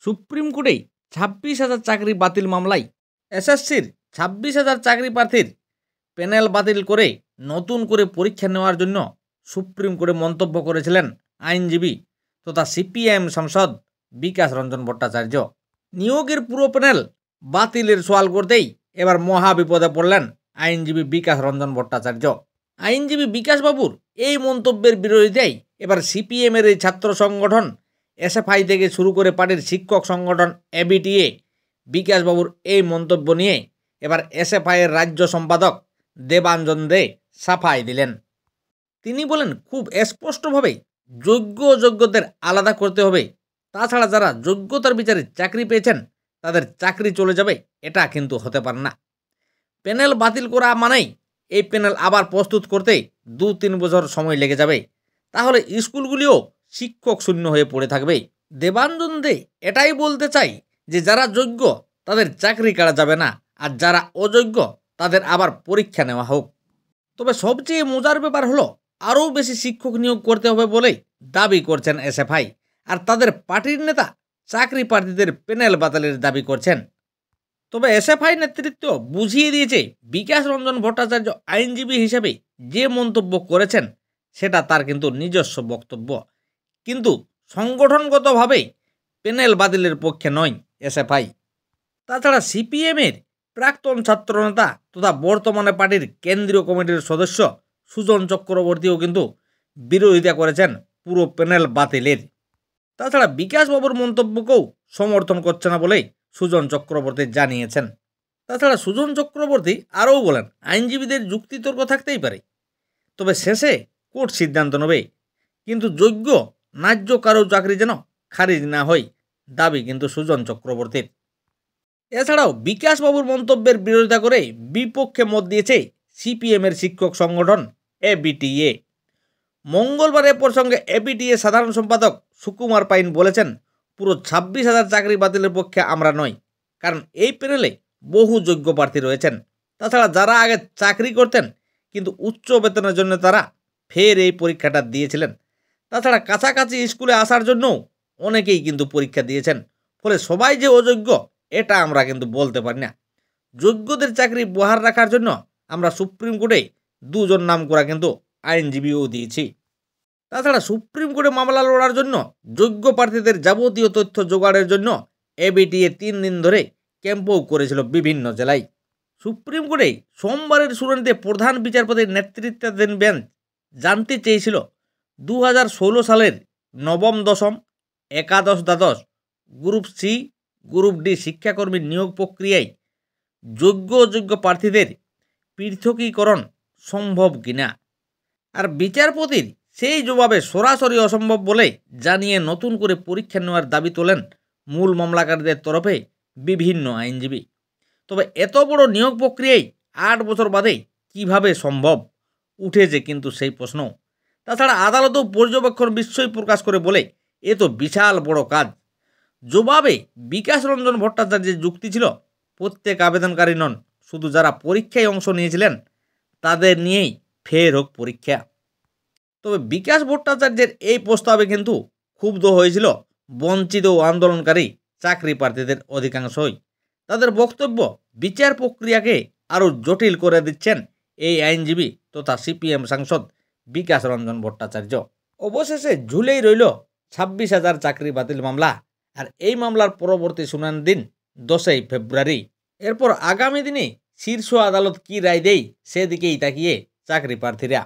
Supreme কোর্টে ২৬,০০০ চাকরি বাতিল মামলায় এসএসসির ২৬,০০০ চাকরি প্রার্থীর প্যানেল বাতিল করে নতুন করে পরীক্ষা নেওয়ার জন্য সুপ্রিম কোর্টে মন্তব্য করেছিলেন আইনজীবী তথা সিপিএম সাংসদ বিকাশ রঞ্জন ভট্টাচার্য। নিয়োগের পুরো প্যানেল বাতিলের সওয়াল করতেই এবার মহা বিপদে পড়লেন আইনজীবী বিকাশ রঞ্জন ভট্টাচার্য। আইনজীবী বিকাশবাবুর এই মন্তব্যের বিরোধিতায় এবার সিপিএমের এই ছাত্র সংগঠন এসএফআই থেকে শুরু করে পার্টির শিক্ষক সংগঠন এবিটিএ বিকাশবাবুর এই মন্তব্য নিয়ে এবার এসএফআইয়ের রাজ্য সম্পাদক দেবাঞ্জন দে সাফাই দিলেন। তিনি বলেন, খুব স্পষ্টভাবে যোগ্য অযোগ্যদের আলাদা করতে হবে, তাছাড়া যারা যোগ্যতার বিচারে চাকরি পেয়েছেন তাদের চাকরি চলে যাবে, এটা কিন্তু হতে পারে না। প্যানেল বাতিল করা মানেই এই প্যানেল আবার প্রস্তুত করতে 2-3 বছর সময় লেগে যাবে, তাহলে স্কুলগুলিও শিক্ষক শূন্য হয়ে পড়ে থাকবে। দেবাঞ্জন দে এটাই বলতে চাই যে যারা যোগ্য তাদের চাকরি কাটা যাবে না, আর যারা অযোগ্য তাদের আবার পরীক্ষা নেওয়া হোক। তবে সবচেয়ে মজার ব্যাপার হলো আরও বেশি শিক্ষক নিয়োগ করতে হবে বলেই দাবি করছেন এসএফআই, আর তাদের পার্টির নেতা চাকরি প্রার্থীদের প্যানেল বাতিলের দাবি করছেন। তবে এসএফআই নেতৃত্ব বুঝিয়ে দিয়েছে বিকাশ রঞ্জন ভট্টাচার্য আইনজীবী হিসেবে যে মন্তব্য করেছেন সেটা তার কিন্তু নিজস্ব বক্তব্য, কিন্তু সংগঠনগতভাবে প্যানেল বাতিলের পক্ষে নয় এসএফআই। তাছাড়া সিপিএমের প্রাক্তন ছাত্রনেতা তথা বর্তমানে পার্টির কেন্দ্রীয় কমিটির সদস্য সুজন চক্রবর্তীও কিন্তু বিরোধিতা করেছেন পুরো প্যানেল বাতিলের। তাছাড়া বিকাশবাবুর মন্তব্যকেও সমর্থন করছে না বলেই সুজন চক্রবর্তী জানিয়েছেন। তাছাড়া সুজন চক্রবর্তী আরও বলেন, আইনজীবীদের যুক্তিতর্ক থাকতেই পারে, তবে শেষে কোর্ট সিদ্ধান্ত নেবে, কিন্তু যোগ্য ন্যায্য কারো চাকরি যেন খারিজ না হয়, দাবি কিন্তু সুজন চক্রবর্তীর। এছাড়াও বিকাশবাবুর মন্তব্যের বিরোধিতা করে বিপক্ষে মত দিয়েছে সিপিএমের শিক্ষক সংগঠন এবিটিএ। মঙ্গলবার এ প্রসঙ্গে এবিটিএ সাধারণ সম্পাদক সুকুমার পাইন বলেছেন, পুরো ২৬,০০০ চাকরি বাতিলের পক্ষে আমরা নই, কারণ এই প্যানেলে বহু যোগ্য প্রার্থী রয়েছেন। তাছাড়া যারা আগে চাকরি করতেন কিন্তু উচ্চ বেতনের জন্য তারা ফের এই পরীক্ষাটা দিয়েছিলেন। তাছাড়া কাছাকাছি স্কুলে আসার জন্যও অনেকেই কিন্তু পরীক্ষা দিয়েছেন, ফলে সবাই যে অযোগ্য এটা আমরা কিন্তু বলতে পারি না। যোগ্যদের চাকরি বহাল রাখার জন্য আমরা সুপ্রিম কোর্টে 2 জন নাম করা কিন্তু আইনজীবীও দিয়েছি। তাছাড়া সুপ্রিম কোর্টে মামলা লড়ার জন্য যোগ্য প্রার্থীদের যাবতীয় তথ্য জোগাড়ের জন্য এবিটিএ 3 দিন ধরে ক্যাম্পও করেছিল বিভিন্ন জেলায়। সুপ্রিম কোর্টে সোমবারের শুনানিতে প্রধান বিচারপতির নেতৃত্বাধীন বেঞ্চ জানতে চেয়েছিল 2016 সালের নবম দশম একাদশ দ্বাদশ গ্রুপ সি গ্রুপ ডি শিক্ষাকর্মীর নিয়োগ প্রক্রিয়ায় যোগ্য অযোগ্য প্রার্থীদের পৃথকীকরণ সম্ভব কিনা, আর বিচারপতির সেই জবাবে সরাসরি অসম্ভব বলে জানিয়ে নতুন করে পরীক্ষা নেওয়ার দাবি তোলেন মূল মামলাকারীদের তরফে বিভিন্ন আইনজীবী। তবে এত বড় নিয়োগ প্রক্রিয়ায় 8 বছর বাদে কিভাবে সম্ভব উঠেছে কিন্তু সেই প্রশ্ন। তাছাড়া আদালতও পর্যবেক্ষণ বিস্ময় প্রকাশ করে বলে এ তো বিশাল বড় কাজ। জবাবে বিকাশ রঞ্জন ভট্টাচার্যের যুক্তি ছিল, প্রত্যেক আবেদনকারী নন, শুধু যারা পরীক্ষায় অংশ নিয়েছিলেন তাদের নিয়েই ফের হোক পরীক্ষা। তবে বিকাশ ভট্টাচার্যের এই প্রস্তাবে কিন্তু ক্ষুব্ধ হয়েছিল বঞ্চিত ও আন্দোলনকারী চাকরি প্রার্থীদের অধিকাংশই। তাদের বক্তব্য, বিচার প্রক্রিয়াকে আরও জটিল করে দিচ্ছেন এই আইনজীবী তথা সিপিএম সাংসদ বিকাশ রঞ্জন ভট্টাচার্য। অবশেষে ঝুলেই রইল ২৬,০০০ চাকরি বাতিল মামলা, আর এই মামলার পরবর্তী শুনানির দিন 10ই ফেব্রুয়ারি। এরপর আগামী দিনে শীর্ষ আদালত কী রায় দেয় সেদিকেই তাকিয়ে চাকরি প্রার্থীরা।